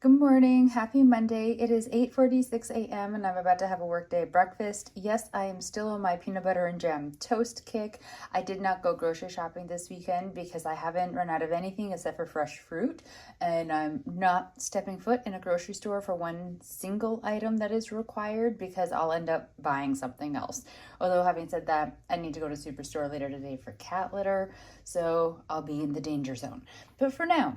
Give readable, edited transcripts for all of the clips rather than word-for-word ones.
Good morning. Happy Monday. It is 8:46 a.m. and I'm about to have a workday breakfast. Yes, I am still on my peanut butter and jam toast kick. I did not go grocery shopping this weekend because I haven't run out of anything except for fresh fruit, and I'm not stepping foot in a grocery store for one single item that is required because I'll end up buying something else. Although having said that, I need to go to Superstore later today for cat litter, so I'll be in the danger zone. But for now,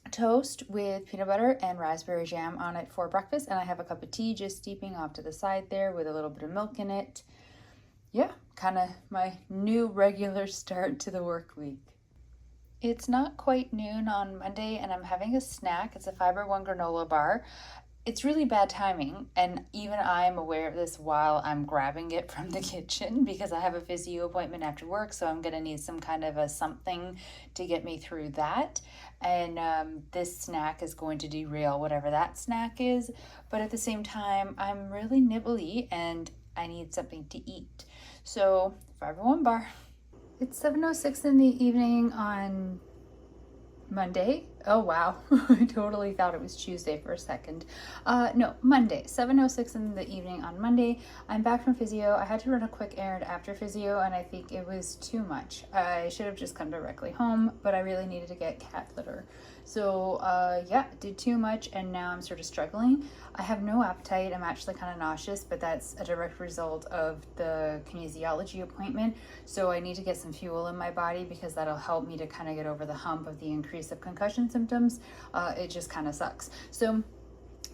toast with peanut butter and raspberry jam on it for breakfast, and I have a cup of tea just steeping off to the side there with a little bit of milk in it. Yeah, kind of my new regular start to the work week. It's not quite noon on Monday and I'm having a snack. It's a Fiber One granola bar. It's really bad timing, and even I'm aware of this while I'm grabbing it from the kitchen because I have a physio appointment after work, so I'm gonna need some kind of a something to get me through that. And this snack is going to derail whatever that snack is, but at the same time, I'm really nibbly and I need something to eat. So, Fiber One bar. It's 7:06 in the evening on Monday. Oh wow, I totally thought it was Tuesday for a second. No, Monday, 7:06 in the evening on Monday. I'm back from physio. I had to run a quick errand after physio and I think it was too much. I should have just come directly home, but I really needed to get cat litter. So yeah, did too much and now I'm sort of struggling. I have no appetite. I'm actually kind of nauseous, but that's a direct result of the kinesiology appointment. So I need to get some fuel in my body because that'll help me to kind of get over the hump of the increase of concussion symptoms. It just kind of sucks. So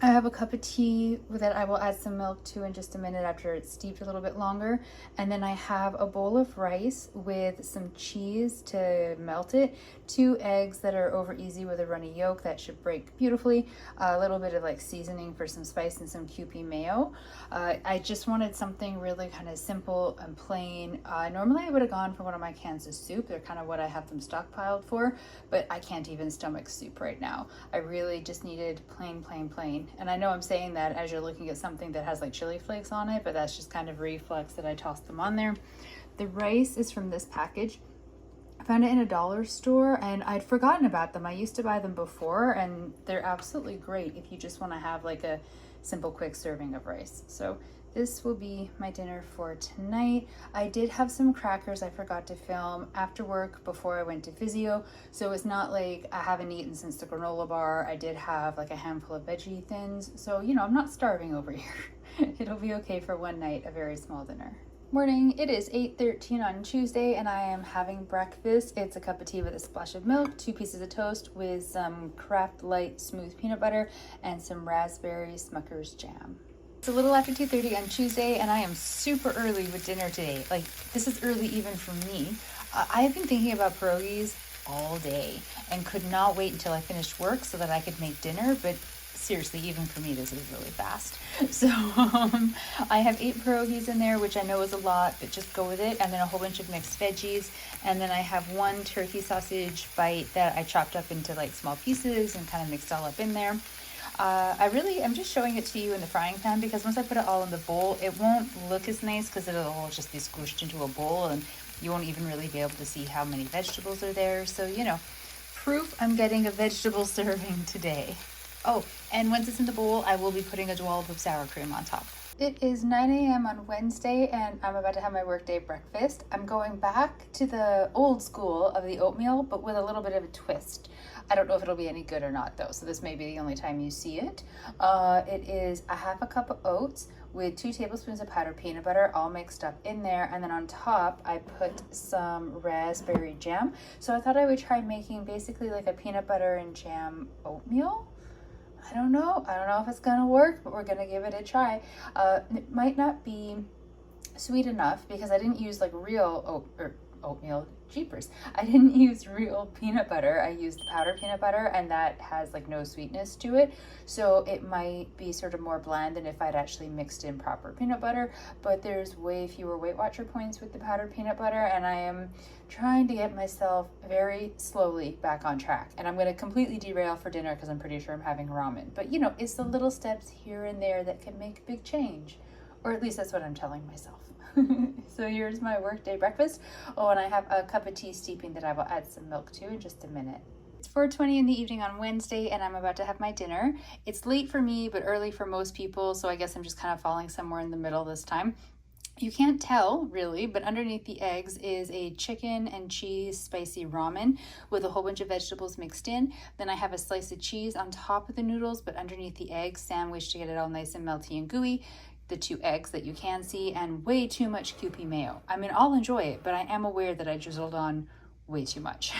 I have a cup of tea that I will add some milk to in just a minute after it's steeped a little bit longer. And then I have a bowl of rice with some cheese to melt it, 2 eggs that are over easy with a runny yolk that should break beautifully, a little bit of like seasoning for some spice and some Kewpie mayo. I just wanted something really kind of simple and plain. Normally I would have gone for one of my cans of soup. They're kind of what I have them stockpiled for, but I can't even stomach soup right now. I really just needed plain. And I know I'm saying that as you're looking at something that has like chili flakes on it, but that's just kind of reflex that I tossed them on there. The rice is from this package. I found it in a dollar store and I'd forgotten about them. I used to buy them before and they're absolutely great if you just want to have like a simple quick serving of rice. So this will be my dinner for tonight. I did have some crackers I forgot to film after work before I went to physio. So it's not like I haven't eaten since the granola bar. I did have like a handful of veggie thins. So, you know, I'm not starving over here. It'll be okay for one night, a very small dinner. Morning, it is 8:13 on Tuesday and I am having breakfast. It's a cup of tea with a splash of milk, 2 pieces of toast with some Kraft Light smooth peanut butter and some raspberry Smucker's jam. It's a little after 2:30 on Tuesday and I am super early with dinner today. Like, this is early even for me. I have been thinking about pierogies all day and could not wait until I finished work so that I could make dinner, but seriously, even for me, this is really fast. So I have 8 pierogies in there, which I know is a lot, but just go with it. And then a whole bunch of mixed veggies. And then I have 1 turkey sausage bite that I chopped up into like small pieces and kind of mixed all up in there. I'm just showing it to you in the frying pan because once I put it all in the bowl, it won't look as nice because it'll all just be squished into a bowl and you won't even really be able to see how many vegetables are there. So, you know, proof I'm getting a vegetable serving today. Oh, and once it's in the bowl, I will be putting a dollop of sour cream on top. It is 9 a.m. on Wednesday and I'm about to have my workday breakfast. I'm going back to the old school of the oatmeal, but with a little bit of a twist. I don't know if it'll be any good or not though, so this may be the only time you see it. It is a half a cup of oats with 2 tablespoons of powdered peanut butter all mixed up in there, and then on top I put some raspberry jam. So I thought I would try making basically like a peanut butter and jam oatmeal. I don't know if it's gonna work, but we're gonna give it a try. It might not be sweet enough because I didn't use like real oatmeal. Jeepers, I didn't use real peanut butter. I used powdered peanut butter and that has like no sweetness to it, so it might be sort of more bland than if I'd actually mixed in proper peanut butter. But there's way fewer Weight Watcher points with the powdered peanut butter and I am trying to get myself very slowly back on track, and I'm going to completely derail for dinner because I'm pretty sure I'm having ramen. But you know, it's the little steps here and there that can make a big change, or at least that's what I'm telling myself. So here's my workday breakfast. Oh, and I have a cup of tea steeping that I will add some milk to in just a minute. It's 4:20 in the evening on Wednesday and I'm about to have my dinner. It's late for me, but early for most people, so I guess I'm just kind of falling somewhere in the middle this time. You can't tell really, but underneath the eggs is a chicken and cheese spicy ramen with a whole bunch of vegetables mixed in. Then I have a slice of cheese on top of the noodles, but underneath the eggs, sandwiched to get it all nice and melty and gooey. The 2 eggs that you can see, and way too much Kewpie mayo. I mean, I'll enjoy it, but I am aware that I drizzled on way too much.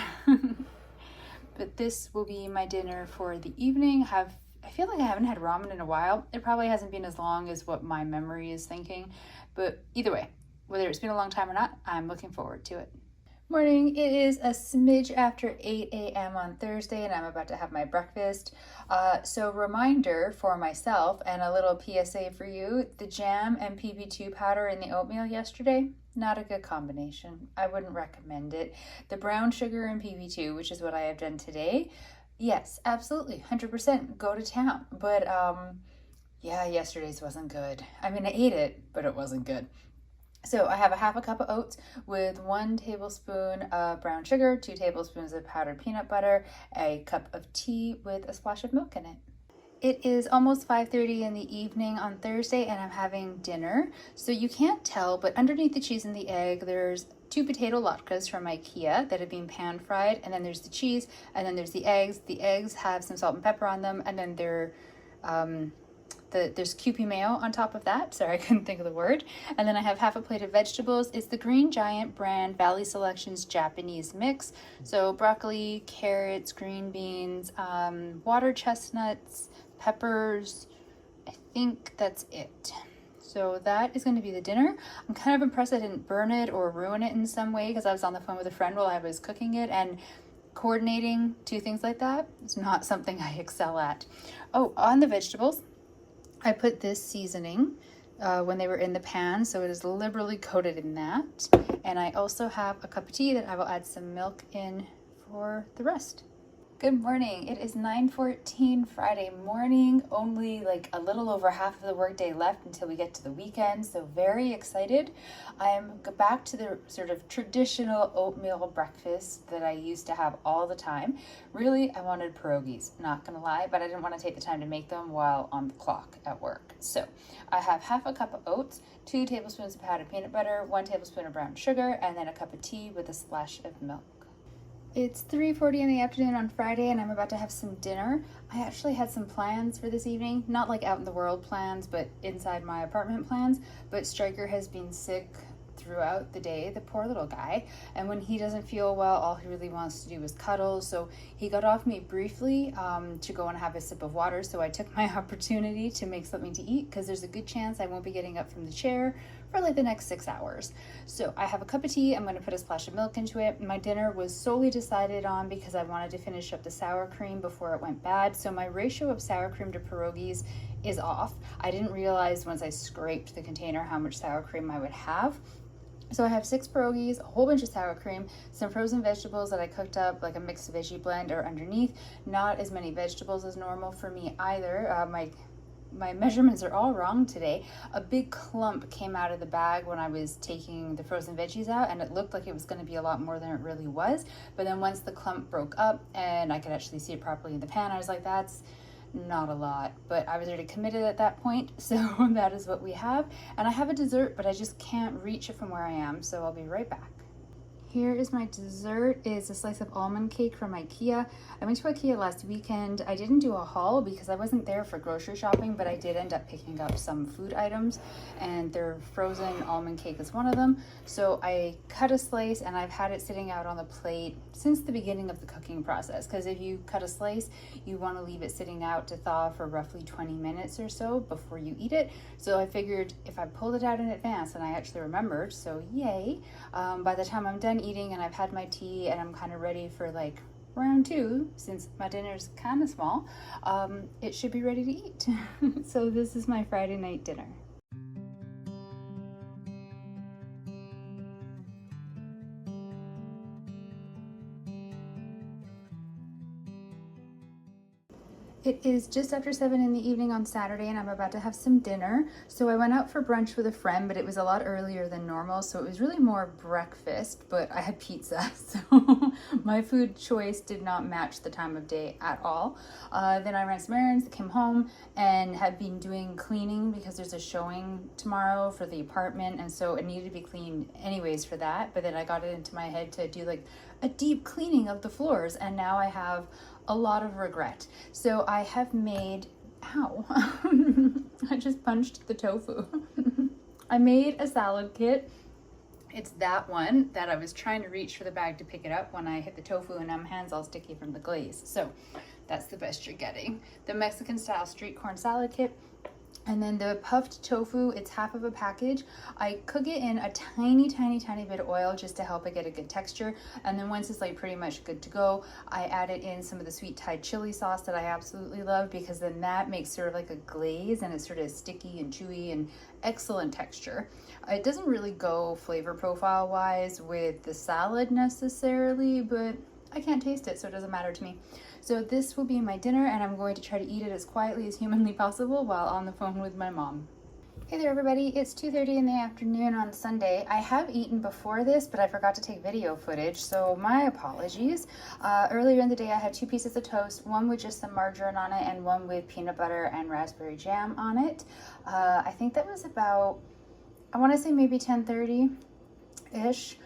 But this will be my dinner for the evening. I feel like I haven't had ramen in a while. It probably hasn't been as long as what my memory is thinking, but either way, whether it's been a long time or not, I'm looking forward to it. Morning, it is a smidge after 8 a.m. on Thursday and I'm about to have my breakfast. So reminder for myself and a little PSA for you, the jam and PB2 powder in the oatmeal yesterday, not a good combination. I wouldn't recommend it. The brown sugar and PB2, which is what I have done today, yes, absolutely, 100% go to town. But yeah, yesterday's wasn't good. I mean, I ate it, but it wasn't good. So I have a half a cup of oats with 1 tablespoon of brown sugar, 2 tablespoons of powdered peanut butter, a cup of tea with a splash of milk in it. It is almost 5:30 in the evening on Thursday and I'm having dinner. So you can't tell, but underneath the cheese and the egg, there's 2 potato latkes from IKEA that have been pan fried, and then there's the cheese, and then there's the eggs. The eggs have some salt and pepper on them, and then there's Kewpie mayo on top of that. Sorry, I couldn't think of the word. And then I have half a plate of vegetables. It's the Green Giant brand Valley Selections Japanese mix. So broccoli, carrots, green beans, water chestnuts, peppers. I think that's it. So that is going to be the dinner. I'm kind of impressed I didn't burn it or ruin it in some way because I was on the phone with a friend while I was cooking it, and coordinating 2 things like that is not something I excel at. Oh, on the vegetables, I put this seasoning when they were in the pan, so it is liberally coated in that. And I also have a cup of tea that I will add some milk in for the rest. Good morning. It is 9:14 Friday morning, only like a little over half of the workday left until we get to the weekend, so very excited. I'm back to the sort of traditional oatmeal breakfast that I used to have all the time. Really, I wanted pierogies, not gonna lie, but I didn't want to take the time to make them while on the clock at work. So I have half a cup of oats, 2 tablespoons of powdered peanut butter, 1 tablespoon of brown sugar, and then a cup of tea with a splash of milk. It's 3:40 in the afternoon on Friday and I'm about to have some dinner. I actually had some plans for this evening, not like out in the world plans, but inside my apartment plans. But Stryker has been sick throughout the day, the poor little guy. And when he doesn't feel well, all he really wants to do is cuddle. So he got off me briefly to go and have a sip of water. So I took my opportunity to make something to eat because there's a good chance I won't be getting up from the chair for like the next 6 hours. So I have a cup of tea. I'm going to put a splash of milk into it. My dinner was solely decided on because I wanted to finish up the sour cream before it went bad. So my ratio of sour cream to pierogies is off. I didn't realize once I scraped the container how much sour cream I would have. So I have 6 pierogies, a whole bunch of sour cream, some frozen vegetables that I cooked up, like a mixed veggie blend are underneath. Not as many vegetables as normal for me either. My measurements are all wrong today. A big clump came out of the bag when I was taking the frozen veggies out, and it looked like it was going to be a lot more than it really was. But then once the clump broke up and I could actually see it properly in the pan, I was like, that's not a lot. But I was already committed at that point, so that is what we have. And I have a dessert, but I just can't reach it from where I am, so I'll be right back. Here is my dessert. It's a slice of almond cake from IKEA. I went to IKEA last weekend. I didn't do a haul because I wasn't there for grocery shopping, but I did end up picking up some food items, and their frozen almond cake is one of them. So I cut a slice and I've had it sitting out on the plate since the beginning of the cooking process, because if you cut a slice, you want to leave it sitting out to thaw for roughly 20 minutes or so before you eat it. So I figured if I pulled it out in advance, and I actually remembered, so yay, by the time I'm done eating and I've had my tea and I'm kind of ready for like round 2, since my dinner's kind of small, it should be ready to eat. So this is my Friday night dinner. It is just after 7 in the evening on Saturday, and I'm about to have some dinner. So I went out for brunch with a friend, but it was a lot earlier than normal, so it was really more breakfast, but I had pizza, so my food choice did not match the time of day at all. Then I ran some errands, came home, and have been doing cleaning because there's a showing tomorrow for the apartment, and so it needed to be cleaned anyways for that. But then I got it into my head to do like a deep cleaning of the floors, and now I have a lot of regret. So I have made, ow, I just punched the tofu. I made a salad kit. It's that one that I was trying to reach for the bag to pick it up when I hit the tofu, and now my hand's all sticky from the glaze. So that's the best you're getting. The Mexican style street corn salad kit. And then the puffed tofu, it's half of a package. I cook it in a tiny bit of oil just to help it get a good texture. And then once it's like pretty much good to go, I added in some of the sweet Thai chili sauce that I absolutely love, because then that makes sort of like a glaze, and it's sort of sticky and chewy and excellent texture. It doesn't really go flavor profile wise with the salad necessarily, but I can't taste it, so it doesn't matter to me. So this will be my dinner, and I'm going to try to eat it as quietly as humanly possible while on the phone with my mom. Hey there everybody, it's 2:30 in the afternoon on Sunday. I have eaten before this, but I forgot to take video footage, so my apologies. Earlier in the day I had 2 pieces of toast, one with just some margarine on it and one with peanut butter and raspberry jam on it. I think that was about, I want to say maybe 10:30-ish.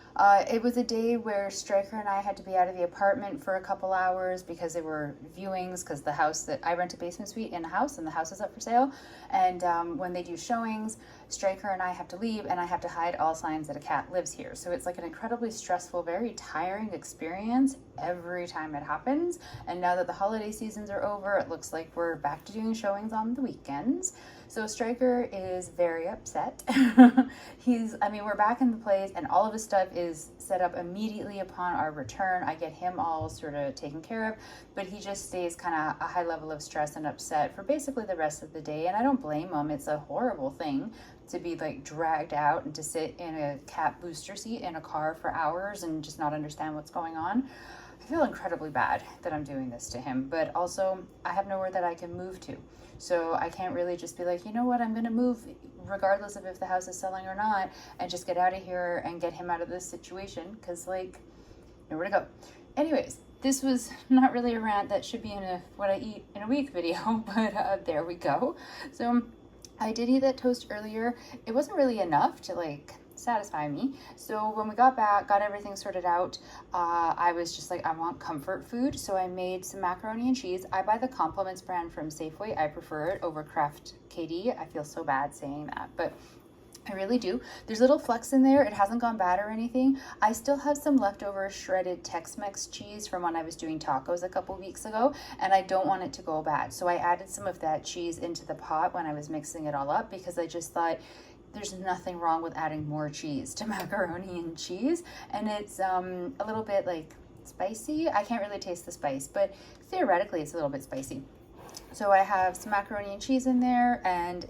It was a day where Stryker and I had to be out of the apartment for a couple hours because there were viewings, because the house that I rent a basement suite in a house, and the house is up for sale. And when they do showings, Stryker and I have to leave, and I have to hide all signs that a cat lives here. So it's like an incredibly stressful, very tiring experience every time it happens. And now that the holiday seasons are over, it looks like we're back to doing showings on the weekends. So Stryker is very upset. We're back in the place, and all of his stuff is set up immediately upon our return. I get him all sort of taken care of, but he just stays kind of a high level of stress and upset for basically the rest of the day. And I don't blame him. It's a horrible thing to be like dragged out and to sit in a cat booster seat in a car for hours and just not understand what's going on. I feel incredibly bad that I'm doing this to him, but also I have nowhere that I can move to. So I can't really just be like, you know what, I'm going to move regardless of if the house is selling or not, and just get out of here and get him out of this situation, because like, nowhere to go. Anyways, this was not really a rant that should be in a what I eat in a week video, but there we go. So I did eat that toast earlier. It wasn't really enough to like satisfy me. So when we got back, got everything sorted out, I was just like, I want comfort food. So I made some macaroni and cheese. I buy the Compliments brand from Safeway. I prefer it over Kraft KD. I feel so bad saying that, but I really do. There's little flecks in there. It hasn't gone bad or anything. I still have some leftover shredded Tex-Mex cheese from when I was doing tacos a couple weeks ago, and I don't want it to go bad. So I added some of that cheese into the pot when I was mixing it all up, because I just thought there's nothing wrong with adding more cheese to macaroni and cheese. And it's a little bit like spicy. I can't really taste the spice, but theoretically it's a little bit spicy. So I have some macaroni and cheese in there, and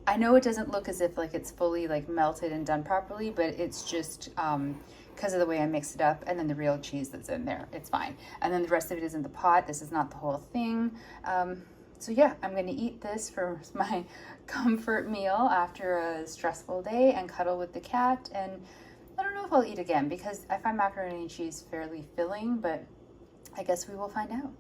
I know it doesn't look as if like it's fully like melted and done properly, but it's just because of the way I mix it up, and then the real cheese that's in there, it's fine. And then the rest of it is in the pot. This is not the whole thing. So yeah, I'm gonna eat this for my comfort meal after a stressful day and cuddle with the cat. And I don't know if I'll eat again, because I find macaroni and cheese fairly filling, but I guess we will find out.